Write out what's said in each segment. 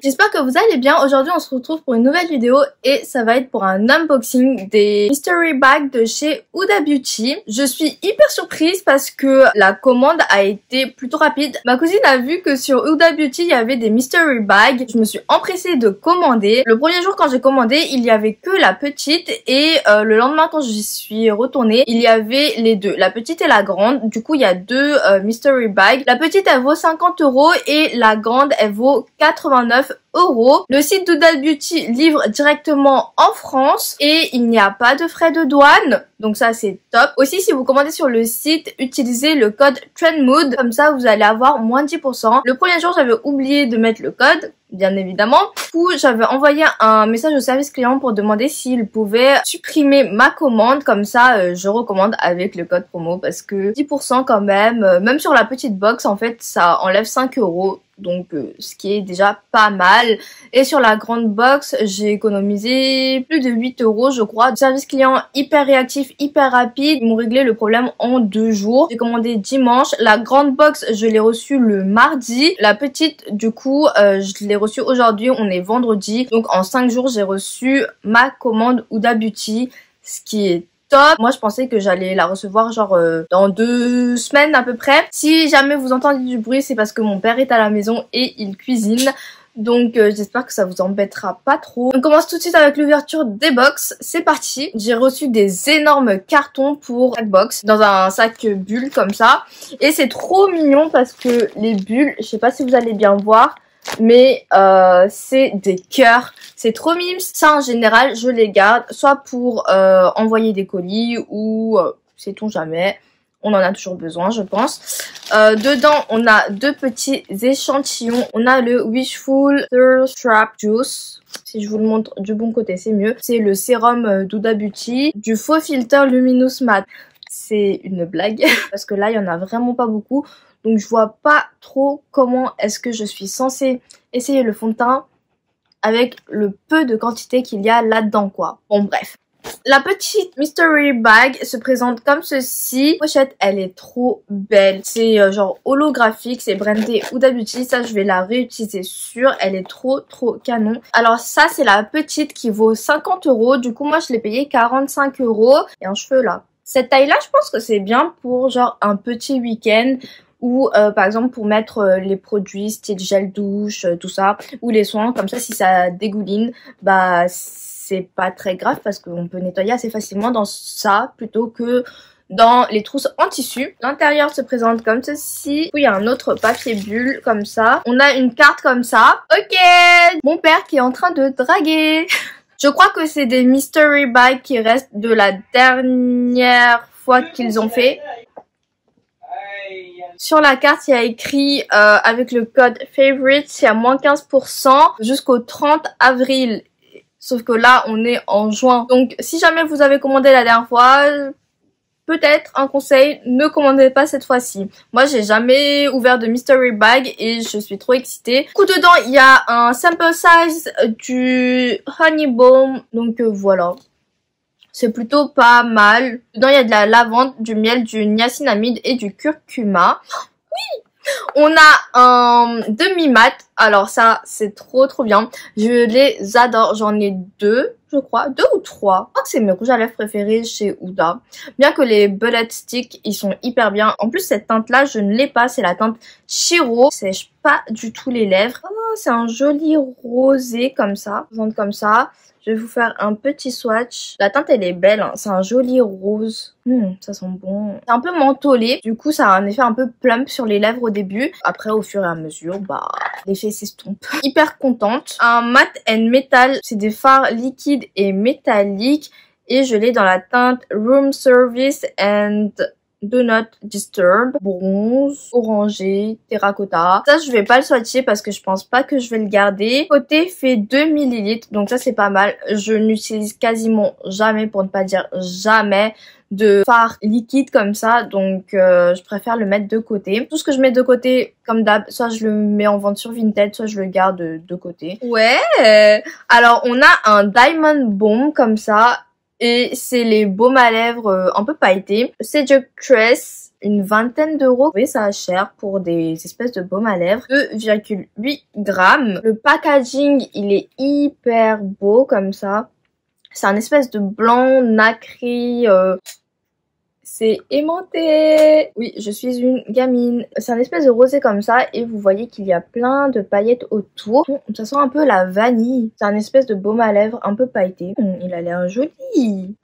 j'espère que vous allez bien. Aujourd'hui on se retrouve pour une nouvelle vidéo et ça va être pour un unboxing des mystery bags de chez Huda Beauty. Je suis hyper surprise parce que la commande a été plutôt rapide. Ma cousine a vu que sur Huda Beauty il y avait des mystery bags. Je me suis empressée de commander. Le premier jour quand j'ai commandé il y avait que la petite et le lendemain quand j'y suis retournée il y avait les deux, la petite et la grande. Du coup il y a deux mystery bags. La petite elle vaut 50 € et la grande elle vaut 89 €. Le site d'Huda Beauty livre directement en France et il n'y a pas de frais de douane. Donc ça c'est top. Aussi si vous commandez sur le site, utilisez le code TRENDMOOD. Comme ça vous allez avoir moins 10%. Le premier jour j'avais oublié de mettre le code, bien évidemment. Du coup j'avais envoyé un message au service client pour demander s'il pouvait supprimer ma commande. Comme ça je recommande avec le code promo parce que 10% quand même. Même sur la petite box en fait ça enlève 5 €. Donc ce qui est déjà pas mal. Et sur la grande box j'ai économisé plus de 8 € je crois. Service client hyper réactif, hyper rapide. Ils m'ont réglé le problème en 2 jours. J'ai commandé dimanche. La grande box je l'ai reçue le mardi. La petite du coup je l'ai reçue aujourd'hui. On est vendredi. Donc en 5 jours j'ai reçu ma commande Huda Beauty. Ce qui est top. Moi je pensais que j'allais la recevoir genre dans 2 semaines à peu près. Si jamais vous entendez du bruit c'est parce que mon père est à la maison et il cuisine. Donc j'espère que ça vous embêtera pas trop. On commence tout de suite avec l'ouverture des box. C'est parti. J'ai reçu des énormes cartons pour chaque box dans un sac bulle comme ça. Et c'est trop mignon parce que les bulles, je sais pas si vous allez bien voir, mais c'est des cœurs. C'est trop mimes. Ça en général je les garde soit pour envoyer des colis ou sait-on jamais. On en a toujours besoin je pense. Dedans on a 2 petits échantillons. On a le Wishful Thirst Trap Juice. Si je vous le montre du bon côté c'est mieux. C'est le sérum d'Huda Beauty. Du faux filter Luminous Matte. C'est une blague parce que là il y en a vraiment pas beaucoup. Donc je vois pas trop comment est-ce que je suis censée essayer le fond de teint avec le peu de quantité qu'il y a là-dedans quoi. Bon bref. La petite mystery bag se présente comme ceci. La pochette elle est trop belle. C'est genre holographique. C'est brandé Huda Beauty. Ça je vais la réutiliser sûre. Elle est trop canon. Alors ça c'est la petite qui vaut 50 €. Du coup moi je l'ai payé 45 €. Et un cheveu là. Cette taille là je pense que c'est bien pour genre un petit week-end. Ou par exemple pour mettre les produits style gel douche, tout ça, ou les soins, comme ça si ça dégouline, bah c'est pas très grave parce qu'on peut nettoyer assez facilement dans ça plutôt que dans les trousses en tissu. L'intérieur se présente comme ceci. Puis il y a un autre papier bulle comme ça. On a une carte comme ça. Ok, mon père qui est en train de draguer. Je crois que c'est des mystery bags qui restent de la dernière fois qu'ils ont fait. Sur la carte, il y a écrit avec le code FAVORITE, il y a moins 15% jusqu'au 30 avril. Sauf que là, on est en juin. Donc, si jamais vous avez commandé la dernière fois, peut-être un conseil, ne commandez pas cette fois-ci. Moi, j'ai jamais ouvert de mystery bag et je suis trop excitée. Du coup, dedans, il y a un sample size du Honey Balm. Donc, voilà. C'est plutôt pas mal. Dedans, il y a de la lavande, du miel, du niacinamide et du curcuma. Oui! On a un demi-mat. Alors ça, c'est trop bien. Je les adore. J'en ai 2, je crois. 2 ou 3. Je crois que c'est mes rouges à lèvres préférés chez Huda. Bien que les bullet sticks, ils sont hyper bien. En plus, cette teinte-là, je ne l'ai pas. C'est la teinte Shiro. Ça sèche pas du tout les lèvres. Oh, c'est un joli rosé comme ça. Comme ça. Je vais vous faire un petit swatch. La teinte elle est belle, hein. C'est un joli rose. Ça sent bon. C'est un peu mentholé. Du coup ça a un effet un peu plump sur les lèvres au début. Après au fur et à mesure, bah l'effet s'estompe. Hyper contente. Un matte and metal. C'est des fards liquides et métalliques. Et je l'ai dans la teinte Room Service and Do Not Disturb, bronze, orangé, terracotta. Ça je vais pas le swatcher parce que je pense pas que je vais le garder. Côté fait 2 ml, donc ça c'est pas mal. Je n'utilise quasiment jamais, pour ne pas dire jamais, de fard liquide comme ça, donc je préfère le mettre de côté. Tout ce que je mets de côté, comme d'hab, soit je le mets en vente sur Vinted, soit je le garde de côté. Ouais. Alors on a un Diamond Balm comme ça. et c'est les baumes à lèvres un peu pailletés. Seductress, une vingtaine d'euros. Oui, ça a cher pour des espèces de baumes à lèvres. 2,8 grammes. Le packaging, il est hyper beau comme ça. C'est un espèce de blanc nacré. C'est aimanté. Oui, je suis une gamine. C'est un espèce de rosé comme ça et vous voyez qu'il y a plein de paillettes autour. Ça sent un peu la vanille. C'est un espèce de baume à lèvres un peu pailleté. Il a l'air joli.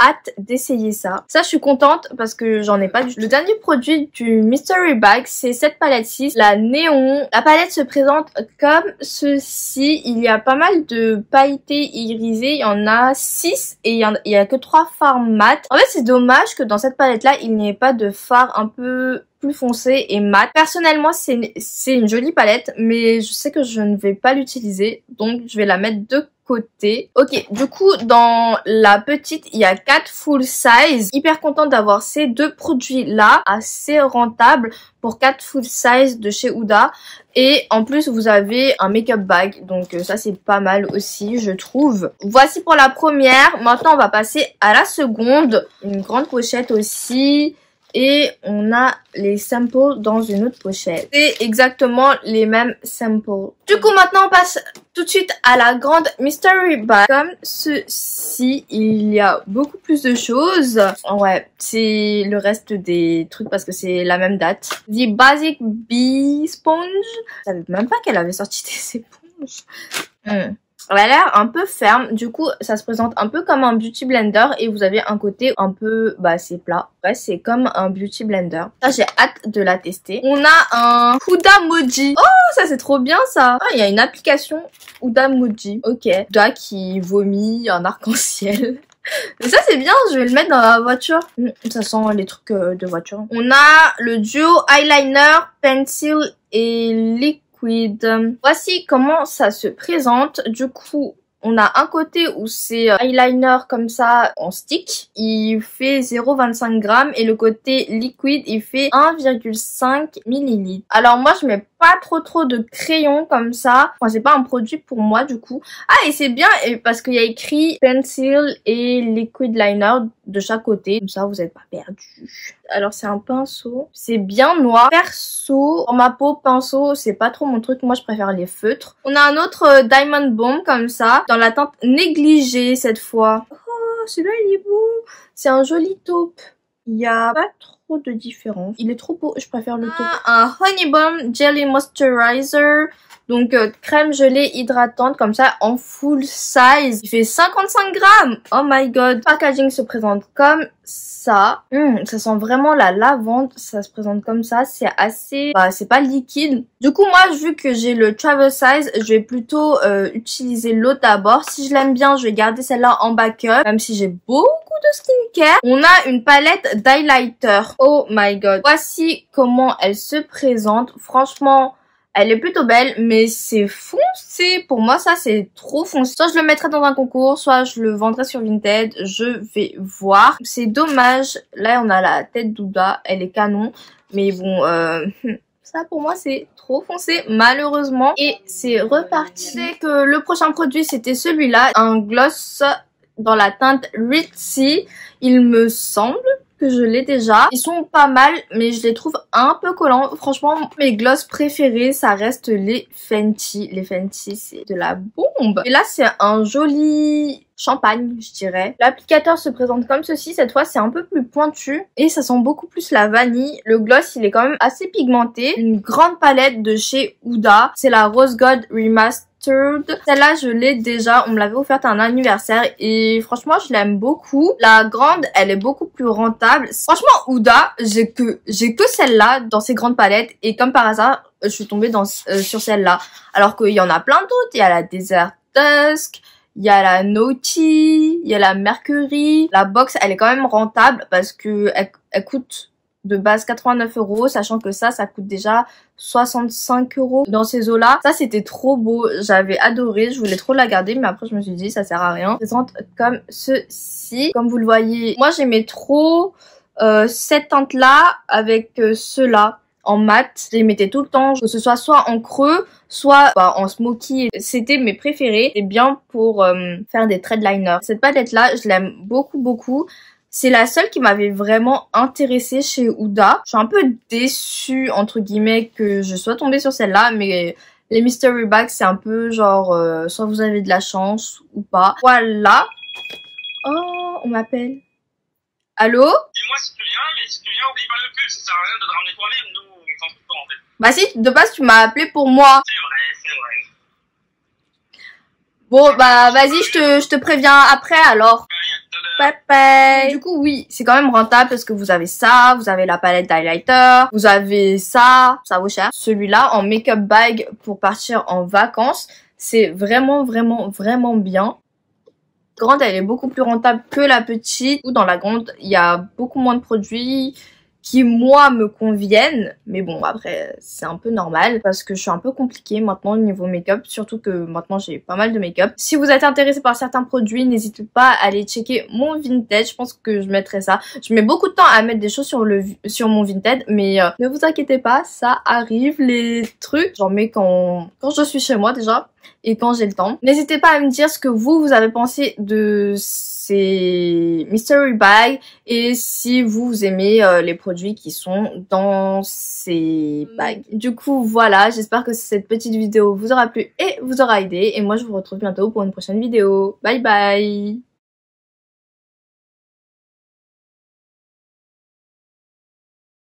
Hâte d'essayer ça. Ça, je suis contente parce que j'en ai pas du tout. Le dernier produit du Mystery Bag, c'est cette palette-ci, la néon. La palette se présente comme ceci. Il y a pas mal de pailletés irisées. Il y en a 6 et il y a que 3 fards mat. En fait, c'est dommage que dans cette palette-là, il n'y ait pas de fard un peu plus foncé et mat. Personnellement, c'est une jolie palette, mais je sais que je ne vais pas l'utiliser, donc je vais la mettre de côté. Ok, du coup, dans la petite, il y a 4 full size. Hyper contente d'avoir ces deux produits-là, assez rentables pour 4 full size de chez Huda. Et en plus, vous avez un make-up bag, donc ça c'est pas mal aussi, je trouve. Voici pour la première. Maintenant, on va passer à la seconde. Une grande pochette aussi. Et on a les samples dans une autre pochette. C'est exactement les mêmes samples. Du coup, maintenant, on passe tout de suite à la grande mystery bag. Comme ceci, il y a beaucoup plus de choses. Ouais, c'est le reste des trucs parce que c'est la même date. The Basic Bee Sponge. Je savais même pas qu'elle avait sorti des éponges. Elle a l'air un peu ferme, du coup ça se présente un peu comme un beauty blender et vous avez un côté un peu, c'est plat. Ouais, c'est comme un beauty blender. Ça, j'ai hâte de la tester. On a un Huda Moji. Oh, ça c'est trop bien ça. Ah, il y a une application Huda Moji. Ok. Huda qui vomit un arc-en-ciel. Mais ça c'est bien, je vais le mettre dans la voiture. Ça sent les trucs de voiture. On a le duo eyeliner, pencil et liquid. Voici comment ça se présente. Du coup, on a un côté où c'est eyeliner comme ça en stick. Il fait 0,25 grammes et le côté liquide, il fait 1,5 ml. Alors moi, je mets pas trop de crayons comme ça. Enfin, c'est pas un produit pour moi du coup. Ah, et c'est bien parce qu'il y a écrit pencil et liquid liner de chaque côté. Comme ça, vous n'êtes pas perdu. Alors, c'est un pinceau. C'est bien noir. Perso, pour ma peau, pinceau, c'est pas trop mon truc. Moi, je préfère les feutres. On a un autre Diamond Bomb comme ça. Dans la teinte négligée cette fois. Oh, celui-là, il est beau. C'est un joli taupe. Il y a pas trop de différence. Il est trop beau, je préfère le taupe. Un Honey Bomb Jelly Moisturizer. Donc crème gelée hydratante comme ça en full size. Il fait 55 grammes. Oh my god. Le packaging se présente comme ça. Ça sent vraiment la lavande. Ça se présente comme ça. C'est assez... c'est pas liquide. Du coup moi vu que j'ai le travel size, je vais plutôt utiliser l'autre d'abord. Si je l'aime bien, je vais garder celle-là en backup. Même si j'ai beaucoup de skincare. On a une palette d'highlighter. Oh my god. Voici comment elle se présente. Franchement... elle est plutôt belle, mais c'est foncé. Pour moi, ça, c'est trop foncé. Soit je le mettrais dans un concours, soit je le vendrais sur Vinted. Je vais voir. C'est dommage. Là, on a la tête d'Huda. Elle est canon. Mais bon, ça, pour moi, c'est trop foncé, malheureusement. Et c'est reparti. C'est que le prochain produit, c'était celui-là. Un gloss dans la teinte Ritzy. Il me semble que je l'ai déjà. Ils sont pas mal, mais je les trouve un peu collants. Franchement, mes gloss préférés, ça reste les Fenty. Les Fenty, c'est de la bombe. Et là, c'est un joli champagne, je dirais. L'applicateur se présente comme ceci. Cette fois, c'est un peu plus pointu et ça sent beaucoup plus la vanille. Le gloss, il est quand même assez pigmenté. Une grande palette de chez Huda. C'est la Rose Gold Remastered. Celle-là, je l'ai déjà. On me l'avait offerte à un anniversaire et franchement, je l'aime beaucoup. La grande, elle est beaucoup plus rentable. Franchement, Huda, j'ai que celle-là dans ces grandes palettes et comme par hasard, je suis tombée sur celle-là. Alors qu'il y en a plein d'autres. Il y a la Desert Dusk, il y a la Naughty, il y a la Mercury. La box, elle est quand même rentable parce que elle coûte de base 89 €, sachant que ça coûte déjà 65 € dans ces eaux-là. Ça, c'était trop beau. J'avais adoré. Je voulais trop la garder, mais après, je me suis dit, ça sert à rien. Présente comme ceci. Comme vous le voyez, moi, j'aimais trop cette teinte-là avec ceux-là. en mat. Je les mettais tout le temps, que ce soit en creux, soit en smoky. C'était mes préférés. C'est bien pour faire des threadliners. Cette palette là, je l'aime beaucoup beaucoup. C'est la seule qui m'avait vraiment intéressée chez Huda. Je suis un peu déçue entre guillemets que je sois tombée sur celle-là, mais les mystery bags c'est un peu genre soit vous avez de la chance ou pas. Voilà. Oh, on m'appelle. Allô? Dis-moi si tu viens, mais si tu viens, oublie pas le pull, ça sert à rien de te ramener toi-même, nous on s'en fout pas en fait. Bah si, de base tu m'as appelé pour moi. C'est vrai, c'est vrai. Bon bah vas-y, je te préviens après alors. Bye bye. Du coup oui, c'est quand même rentable parce que vous avez ça, vous avez la palette d'highlighter, vous avez ça vaut cher. Celui-là en make-up bag pour partir en vacances, c'est vraiment bien. Grande, elle est beaucoup plus rentable que la petite. Ou dans la grande, il y a beaucoup moins de produits qui, moi, me conviennent. Mais bon, après, c'est un peu normal parce que je suis un peu compliquée maintenant au niveau make-up. Surtout que maintenant, j'ai pas mal de make-up. Si vous êtes intéressé par certains produits, n'hésitez pas à aller checker mon Vinted. Je pense que je mettrai ça. Je mets beaucoup de temps à mettre des choses sur mon Vinted. Mais ne vous inquiétez pas, ça arrive. Les trucs, j'en mets quand je suis chez moi déjà. Et quand j'ai le temps. N'hésitez pas à me dire ce que vous avez pensé de ces mystery bags et si vous aimez les produits qui sont dans ces bags. Du coup, voilà, j'espère que cette petite vidéo vous aura plu et vous aura aidé. Et moi, je vous retrouve bientôt pour une prochaine vidéo. Bye bye!